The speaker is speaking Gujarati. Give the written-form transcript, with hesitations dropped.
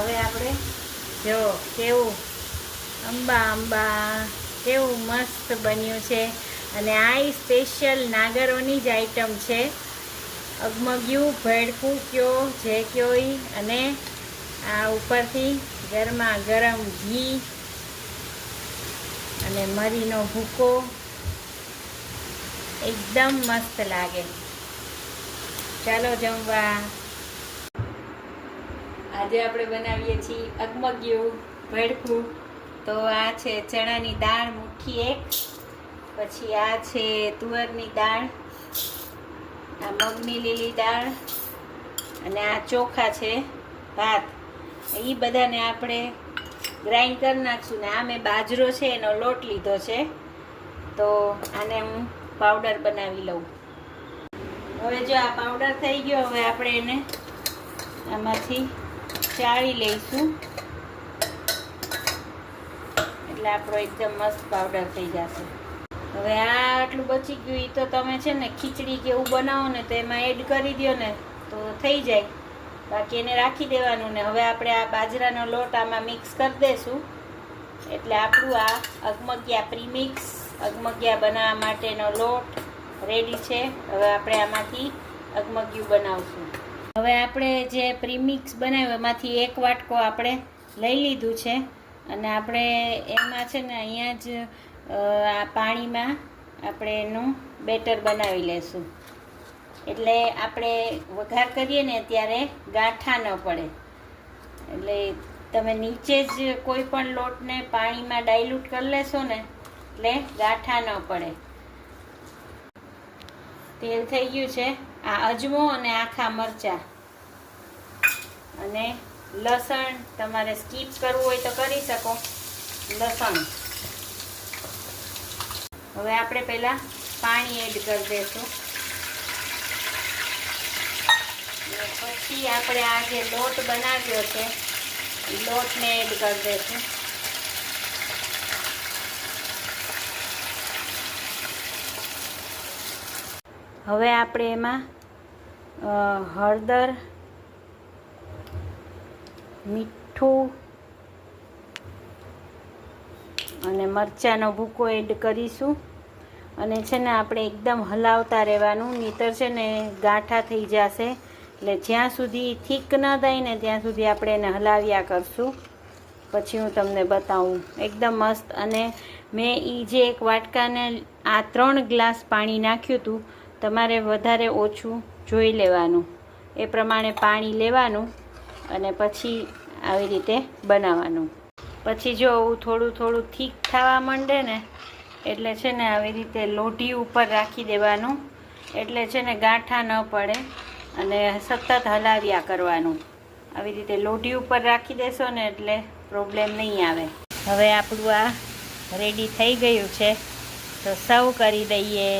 હવે આપણે જો કેવું અંબા કેવું મસ્ત બન્યું છે. અને આ સ્પેશિયલ નાગરોની જ આઈટમ છે. અગમગ્યું ભેડકું કયો જે કયો ઈ. અને આ ઉપરથી ગરમા ગરમ ઘી અને મરીનો ભૂકો એકદમ મસ્ત લાગે. ચાલો જમવા. આજે આપણે બનાવીએ છીએ અગમગ્યું ભેડકું. તો આ છે ચણાની દાળ મુઠ્ઠી એક, પછી આ છે તુવેરની દાળ, આ મગની લીલી દાળ, અને આ ચોખા છે ભાત. એ બધાને આપણે ગ્રાઇન્ડ કરી નાખશું. ને આ મેં બાજરો છે એનો લોટ લીધો છે, તો આને હું પાવડર બનાવી લઉં. હવે જો આ પાવડર થઈ ગયો, હવે આપણે એને આમાંથી ચાળી લઈશું, એટલે આપણો એકદમ મસ્ત પાવડર થઈ જશે. હવે આ આટલું બચી ગયું, એ તો તમે છે ને ખીચડી કે એવું બનાવો ને તો એમાં એડ કરી દો ને તો થઈ જાય. બાકી એને રાખી દેવાનું. ને હવે આપણે આ બાજરાનો લોટ આમાં મિક્સ કરી દઈશું, એટલે આપણું આ અગમગ્યા પ્રીમિક્સ અગમગ્યા બનાવવા માટેનો લોટ રેડી છે. હવે આપણે આમાંથી અગમગ્યું બનાવશું. હવે આપણે જે પ્રીમિક્સ બનાવ્યું એમાંથી એક વાટકો આપણે લઈ લીધું છે, અને આપણે એમાં છે ને અહીંયા જ આ પાણીમાં આપણે એનું બેટર બનાવી લેશું, એટલે આપણે વઘાર કરીએ ને ત્યારે ગાંઠા ન પડે. એટલે તમે નીચે જ કોઈ પણ લોટને પાણીમાં ડાયલ્યુટ કરી લેશો ને એટલે ગાંઠા ન પડે. તેલ થઈ ગયું છે. આ અજમો અને આખા મરચાં અને લસણ, તમારે સ્કીપ કરવું હોય તો કરી શકો લસણ. હવે આપણે પહેલાં પાણી એડ કરી દઈશું, પછી આપણે આ જે લોટ બનાવ્યો છે એ લોટને એડ કરી દઈશું. હવે આપણે એમાં હળદર, મીઠું અને મરચાંનો ભૂકો એડ કરીશું. અને છે ને આપણે એકદમ હલાવતા રહેવાનું, નહીંતર છે ને ગાંઠા થઈ જશે. એટલે જ્યાં સુધી થીક ન થાય ને ત્યાં સુધી આપણે એને હલાવ્યા કરશું. પછી હું તમને બતાવું. એકદમ મસ્ત. અને મેં એ જે એક વાટકાને આ 3 ગ્લાસ પાણી નાખ્યું હતું. તમારે વધારે ઓછું જોઈ લેવાનું, એ પ્રમાણે પાણી લેવાનું અને પછી આવી રીતે બનાવવાનું. પછી જો થોડું થોડું થીક થવા માંડે ને એટલે છે ને આવી રીતે લોઢી ઉપર રાખી દેવાનું, એટલે છે ને ગાંઠા ન પડે. અને સતત હલાવ્યા કરવાનું. આવી રીતે લોઢી ઉપર રાખી દેશો ને એટલે પ્રોબ્લેમ નહીં આવે. હવે આપણું આ રેડી થઈ ગયું છે, તો સર્વ કરી દઈએ.